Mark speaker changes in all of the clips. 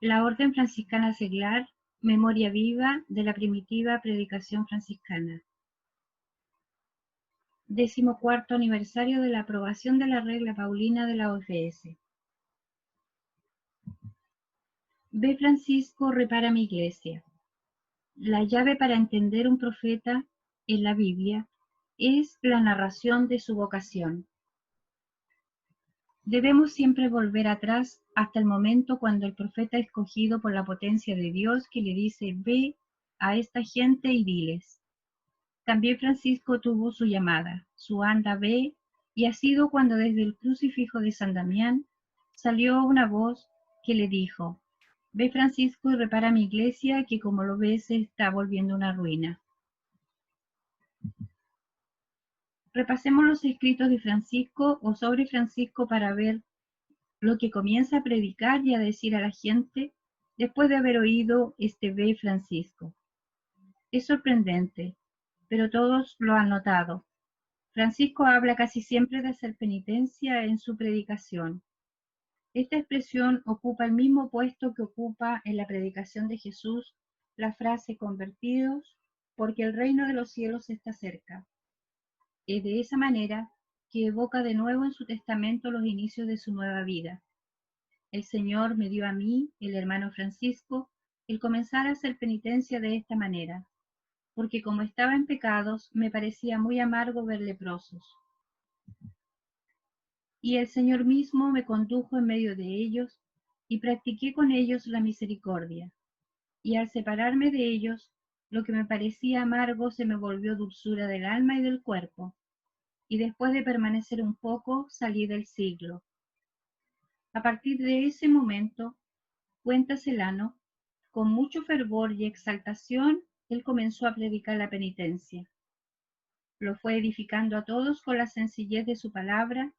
Speaker 1: La Orden Franciscana Seglar, memoria viva de la primitiva predicación franciscana. 14º aniversario de la aprobación de la regla paulina de la OFS. Ve Francisco, repara mi iglesia. La llave para entender un profeta en la Biblia es la narración de su vocación. Debemos siempre volver atrás hasta el momento cuando el profeta escogido por la potencia de Dios que le dice: ve a esta gente y diles. También Francisco tuvo su llamada, su anda, ve, y ha sido cuando desde el crucifijo de San Damián salió una voz que le dijo: ve Francisco y repara mi iglesia que como lo ves se está volviendo una ruina. Repasemos los escritos de Francisco o sobre Francisco para ver lo que comienza a predicar y a decir a la gente después de haber oído este ve Francisco. Es sorprendente, pero todos lo han notado. Francisco habla casi siempre de hacer penitencia en su predicación. Esta expresión ocupa el mismo puesto que ocupa en la predicación de Jesús la frase convertidos, porque el reino de los cielos está cerca. Es de esa manera que evoca de nuevo en su testamento los inicios de su nueva vida. El Señor me dio a mí, el hermano Francisco, el comenzar a hacer penitencia de esta manera, porque como estaba en pecados, me parecía muy amargo ver leprosos. Y el Señor mismo me condujo en medio de ellos, y practiqué con ellos la misericordia. Y al separarme de ellos, lo que me parecía amargo se me volvió dulzura del alma y del cuerpo. Y después de permanecer un poco, salí del siglo. A partir de ese momento, cuenta Celano, con mucho fervor y exaltación, él comenzó a predicar la penitencia. Lo fue edificando a todos con la sencillez de su palabra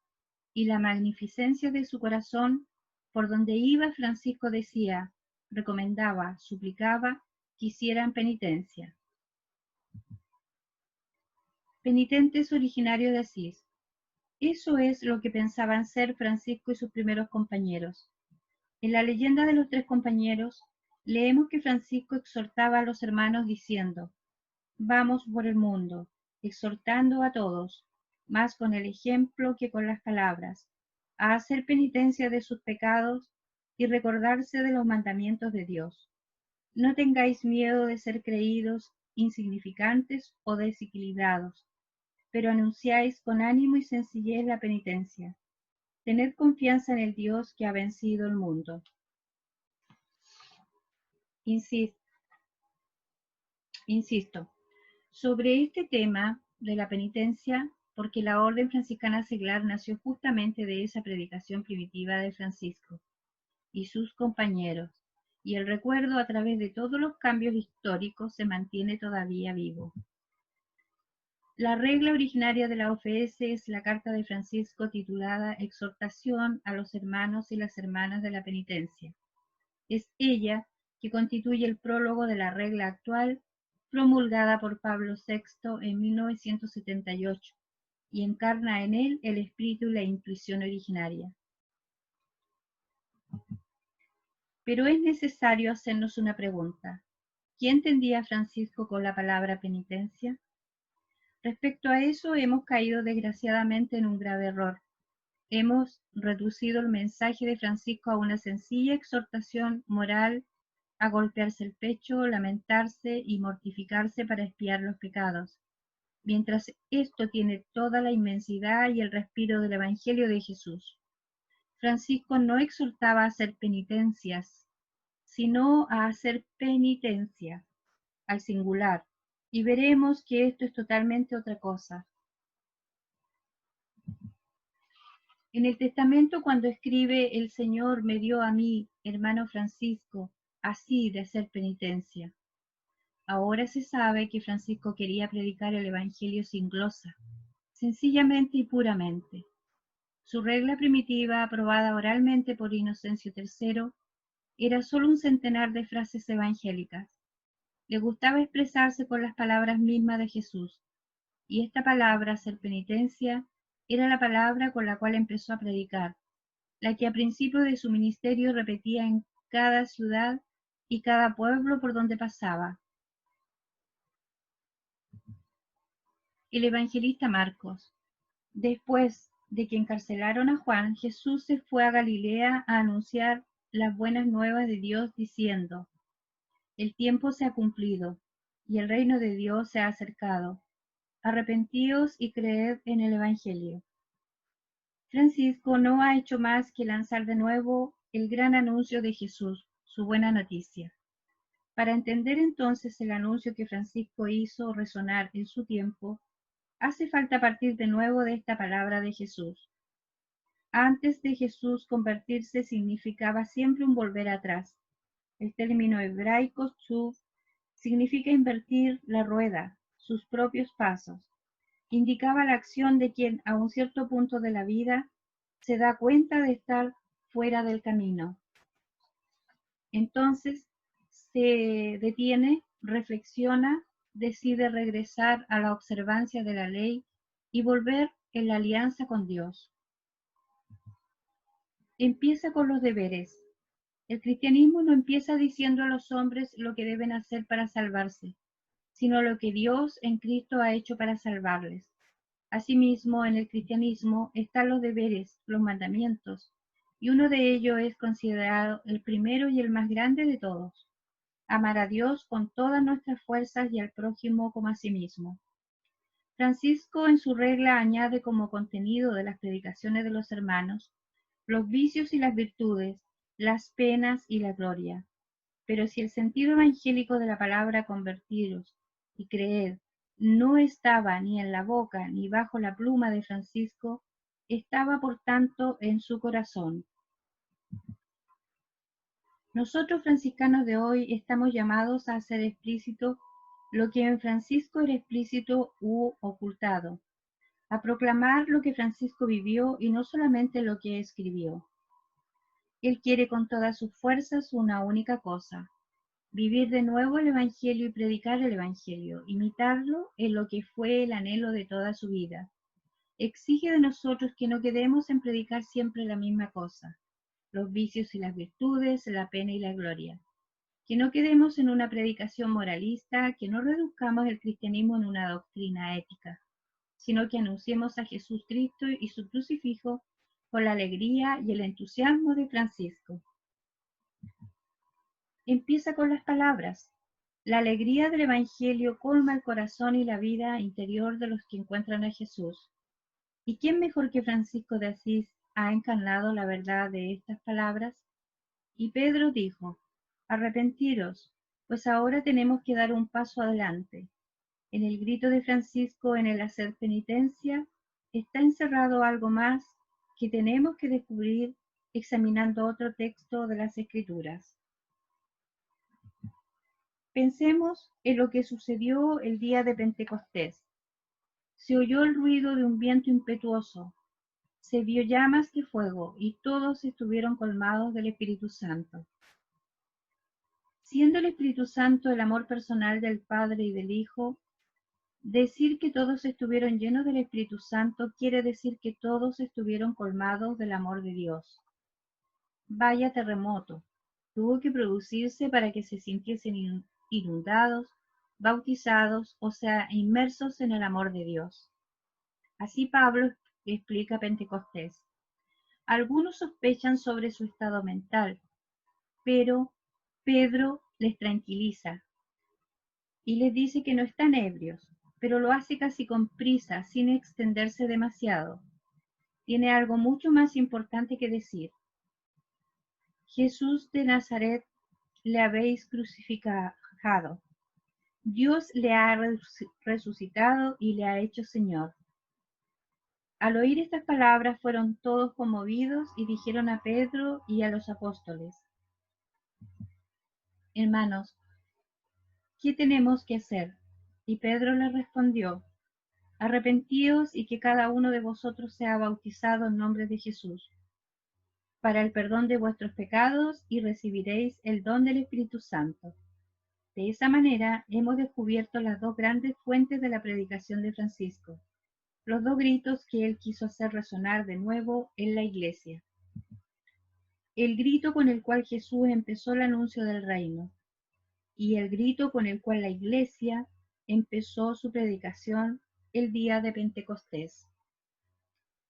Speaker 1: y la magnificencia de su corazón. Por donde iba, Francisco decía, recomendaba, suplicaba que hicieran penitencia. Penitentes originarios de Asís. Eso es lo que pensaban ser Francisco y sus primeros compañeros. En la leyenda de los tres compañeros, leemos que Francisco exhortaba a los hermanos diciendo: vamos por el mundo, exhortando a todos, más con el ejemplo que con las palabras, a hacer penitencia de sus pecados y recordarse de los mandamientos de Dios. No tengáis miedo de ser creídos insignificantes o desequilibrados, pero anunciáis con ánimo y sencillez la penitencia. Tened confianza en el Dios que ha vencido el mundo. Insisto, sobre este tema de la penitencia, porque la Orden Franciscana Seglar nació justamente de esa predicación primitiva de Francisco y sus compañeros, y el recuerdo a través de todos los cambios históricos se mantiene todavía vivo. La regla originaria de la OFS es la carta de Francisco titulada Exhortación a los hermanos y las hermanas de la penitencia. Es ella que constituye el prólogo de la regla actual, promulgada por Pablo VI en 1978, y encarna en él el espíritu y la intuición originaria. Pero es necesario hacernos una pregunta. ¿Qué entendía Francisco con la palabra penitencia? Respecto a eso, hemos caído desgraciadamente en un grave error. Hemos reducido el mensaje de Francisco a una sencilla exhortación moral a golpearse el pecho, lamentarse y mortificarse para expiar los pecados, mientras esto tiene toda la inmensidad y el respiro del Evangelio de Jesús. Francisco no exhortaba a hacer penitencias, sino a hacer penitencia, al singular, y veremos que esto es totalmente otra cosa. En el testamento, cuando escribe el Señor me dio a mí, hermano Francisco, así de hacer penitencia. Ahora se sabe que Francisco quería predicar el Evangelio sin glosa, sencillamente y puramente. Su regla primitiva, aprobada oralmente por Inocencio III, era solo un centenar de frases evangélicas. Le gustaba expresarse con las palabras mismas de Jesús, y esta palabra, hacer penitencia, era la palabra con la cual empezó a predicar, la que a principio de su ministerio repetía en cada ciudad y cada pueblo por donde pasaba. El evangelista Marcos. Después de que encarcelaron a Juan, Jesús se fue a Galilea a anunciar las buenas nuevas de Dios, diciendo: el tiempo se ha cumplido y el reino de Dios se ha acercado. Arrepentíos y creed en el Evangelio. Francisco no ha hecho más que lanzar de nuevo el gran anuncio de Jesús, su buena noticia. Para entender entonces el anuncio que Francisco hizo resonar en su tiempo, hace falta partir de nuevo de esta palabra de Jesús. Antes de Jesús, convertirse significaba siempre un volver atrás. El término hebraico tshuv significa invertir la rueda, sus propios pasos. Indicaba la acción de quien a un cierto punto de la vida se da cuenta de estar fuera del camino. Entonces se detiene, reflexiona, decide regresar a la observancia de la ley y volver en la alianza con Dios. Empieza con los deberes. El cristianismo no empieza diciendo a los hombres lo que deben hacer para salvarse, sino lo que Dios en Cristo ha hecho para salvarles. Asimismo, en el cristianismo están los deberes, los mandamientos, y uno de ellos es considerado el primero y el más grande de todos: amar a Dios con todas nuestras fuerzas y al prójimo como a sí mismo. Francisco en su regla añade como contenido de las predicaciones de los hermanos los vicios y las virtudes, las penas y la gloria. Pero si el sentido evangélico de la palabra convertiros y creed no estaba ni en la boca ni bajo la pluma de Francisco, estaba por tanto en su corazón. Nosotros franciscanos de hoy estamos llamados a hacer explícito lo que en Francisco era explícito u ocultado, a proclamar lo que Francisco vivió y no solamente lo que escribió. Él quiere con todas sus fuerzas una única cosa: vivir de nuevo el Evangelio y predicar el Evangelio, imitarlo en lo que fue el anhelo de toda su vida. Exige de nosotros que no quedemos en predicar siempre la misma cosa: los vicios y las virtudes, la pena y la gloria. Que no quedemos en una predicación moralista, que no reduzcamos el cristianismo en una doctrina ética, sino que anunciemos a Jesucristo y su crucifijo con la alegría y el entusiasmo de Francisco. Empieza con las palabras. La alegría del Evangelio colma el corazón y la vida interior de los que encuentran a Jesús. ¿Y quién mejor que Francisco de Asís ha encarnado la verdad de estas palabras? Y Pedro dijo: arrepentiros, pues ahora tenemos que dar un paso adelante. En el grito de Francisco, en el hacer penitencia, está encerrado algo más que tenemos que descubrir examinando otro texto de las Escrituras. Pensemos en lo que sucedió el día de Pentecostés. Se oyó el ruido de un viento impetuoso, se vio llamas de fuego y todos estuvieron colmados del Espíritu Santo. Siendo el Espíritu Santo el amor personal del Padre y del Hijo, decir que todos estuvieron llenos del Espíritu Santo quiere decir que todos estuvieron colmados del amor de Dios. Vaya terremoto tuvo que producirse para que se sintiesen inundados, bautizados, o sea, inmersos en el amor de Dios. Así Pablo explica Pentecostés. Algunos sospechan sobre su estado mental, pero Pedro les tranquiliza y les dice que no están ebrios, pero lo hace casi con prisa, sin extenderse demasiado. Tiene algo mucho más importante que decir. Jesús de Nazaret le habéis crucificado. Dios le ha resucitado y le ha hecho Señor. Al oír estas palabras fueron todos conmovidos y dijeron a Pedro y a los apóstoles: hermanos, ¿qué tenemos que hacer? Y Pedro les respondió: arrepentíos y que cada uno de vosotros sea bautizado en nombre de Jesús, para el perdón de vuestros pecados, y recibiréis el don del Espíritu Santo. De esa manera hemos descubierto las dos grandes fuentes de la predicación de Francisco, los dos gritos que él quiso hacer resonar de nuevo en la Iglesia. el grito con el cual Jesús empezó el anuncio del reino y el grito con el cual la Iglesia empezó su predicación el día de Pentecostés.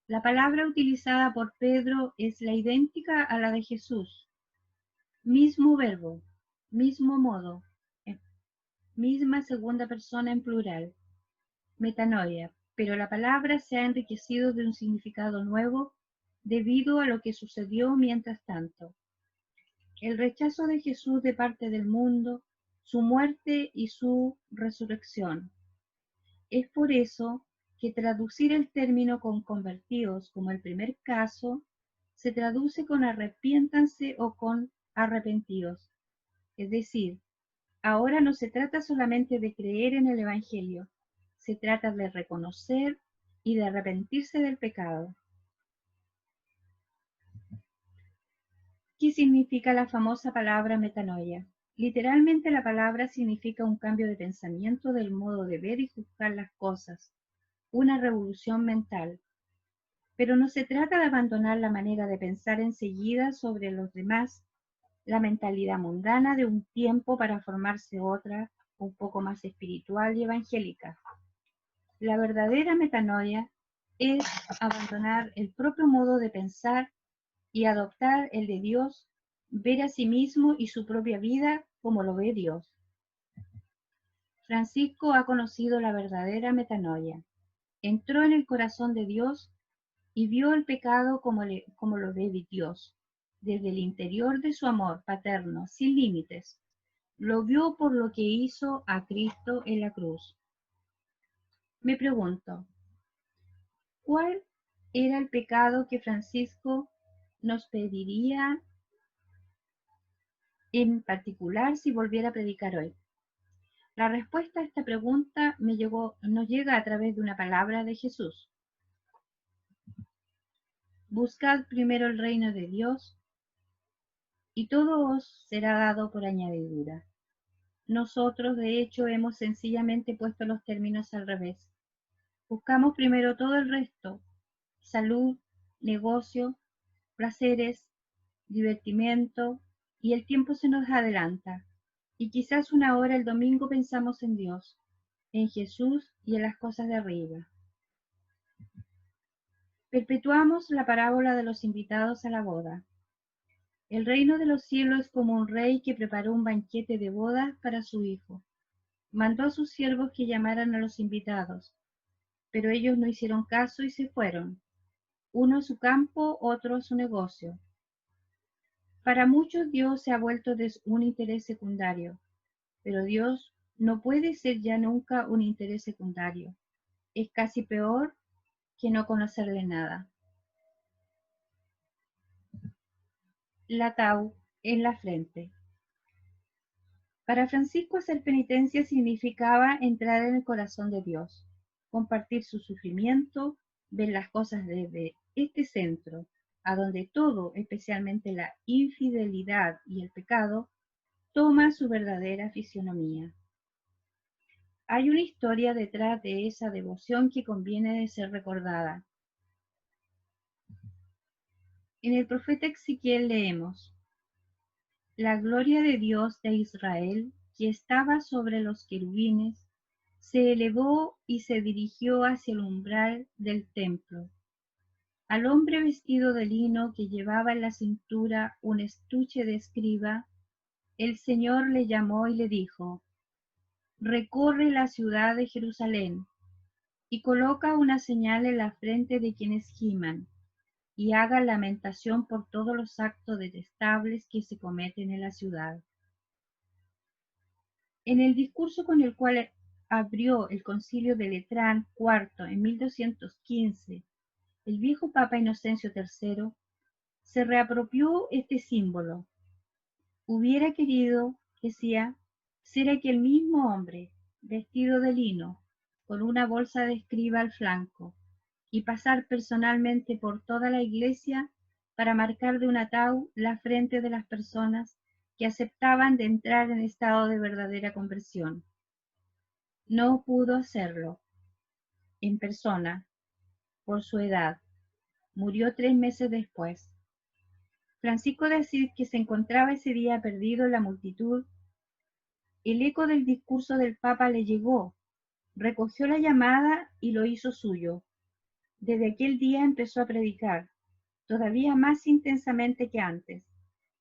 Speaker 1: La palabra utilizada por Pedro es la idéntica a la de Jesús. Mismo verbo, mismo modo, misma segunda persona en plural, metanoia, pero la palabra se ha enriquecido de un significado nuevo debido a lo que sucedió mientras tanto. El rechazo de Jesús de parte del mundo, su muerte y su resurrección. Es por eso que traducir el término con convertidos como el primer caso se traduce con arrepiéntanse o con arrepentidos. Es decir, ahora no se trata solamente de creer en el Evangelio, se trata de reconocer y de arrepentirse del pecado. ¿Qué significa la famosa palabra metanoia? Literalmente la palabra significa un cambio de pensamiento del modo de ver y juzgar las cosas, una revolución mental. Pero no se trata de abandonar la manera de pensar enseguida sobre los demás, la mentalidad mundana de un tiempo para formarse otra, un poco más espiritual y evangélica. La verdadera metanoia es abandonar el propio modo de pensar y adoptar el de Dios, ver a sí mismo y su propia vida como lo ve Dios. Francisco ha conocido la verdadera metanoia. Entró en el corazón de Dios y vio el pecado como lo ve Dios, desde el interior de su amor paterno, sin límites. Lo vio por lo que hizo a Cristo en la cruz. Me pregunto, ¿cuál era el pecado que Francisco nos pediría en particular si volviera a predicar hoy? La respuesta a esta pregunta nos llega a través de una palabra de Jesús. Buscad primero el reino de Dios y todo os será dado por añadidura. Nosotros, de hecho, hemos sencillamente puesto los términos al revés. Buscamos primero todo el resto: salud, negocio, placeres, divertimiento, y el tiempo se nos adelanta. Y quizás una hora el domingo pensamos en Dios, en Jesús y en las cosas de arriba. Perpetuamos la parábola de los invitados a la boda. El reino de los cielos es como un rey que preparó un banquete de bodas para su hijo. Mandó a sus siervos que llamaran a los invitados, pero ellos no hicieron caso y se fueron, uno a su campo, otro a su negocio. Para muchos Dios se ha vuelto un interés secundario, pero Dios no puede ser ya nunca un interés secundario. Es casi peor que no conocerle nada. La tau en la frente. Para Francisco, hacer penitencia significaba entrar en el corazón de Dios, compartir su sufrimiento, ver las cosas desde este centro, a donde todo, especialmente la infidelidad y el pecado, toma su verdadera fisionomía. Hay una historia detrás de esa devoción que conviene de ser recordada. En el profeta Ezequiel leemos: la gloria de Dios de Israel, que estaba sobre los querubines, se elevó y se dirigió hacia el umbral del templo. Al hombre vestido de lino que llevaba en la cintura un estuche de escriba, el Señor le llamó y le dijo: recorre la ciudad de Jerusalén y coloca una señal en la frente de quienes giman, y haga lamentación por todos los actos detestables que se cometen en la ciudad. En el discurso con el cual abrió el Concilio de Letrán IV en 1215, el viejo Papa Inocencio III se reapropió este símbolo. Hubiera querido, decía, ser aquel mismo hombre, vestido de lino, con una bolsa de escriba al flanco, y pasar personalmente por toda la iglesia para marcar de una tau la frente de las personas que aceptaban de entrar en estado de verdadera conversión. No pudo hacerlo en persona por su edad. Murió 3 meses después. Francisco de Asís, que se encontraba ese día perdido en la multitud, el eco del discurso del Papa le llegó, recogió la llamada y lo hizo suyo. Desde aquel día empezó a predicar, todavía más intensamente que antes,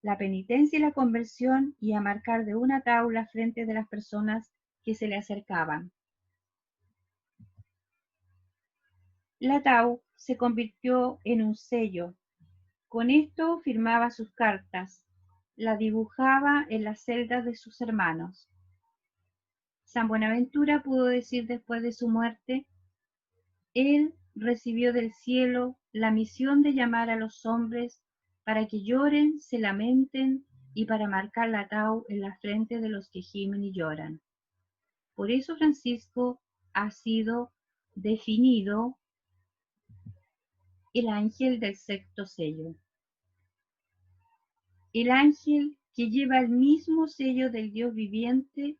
Speaker 1: la penitencia y la conversión, y a marcar de una tabla frente de las personas que se le acercaban. La tau se convirtió en un sello. Con esto firmaba sus cartas, la dibujaba en las celdas de sus hermanos. San Buenaventura pudo decir después de su muerte: él recibió del cielo la misión de llamar a los hombres para que lloren, se lamenten, y para marcar la tau en la frente de los que gimen y lloran. Por eso Francisco ha sido definido el ángel del sexto sello. El ángel que lleva el mismo sello del Dios viviente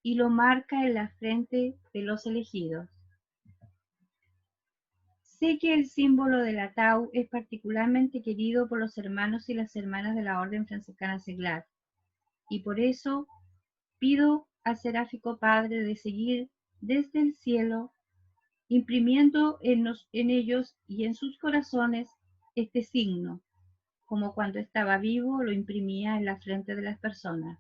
Speaker 1: y lo marca en la frente de los elegidos. Sé que el símbolo de la tau es particularmente querido por los hermanos y las hermanas de la Orden Franciscana Seglar, y por eso pido al Seráfico Padre de seguir desde el cielo imprimiendo en ellos y en sus corazones este signo, como cuando estaba vivo lo imprimía en la frente de las personas.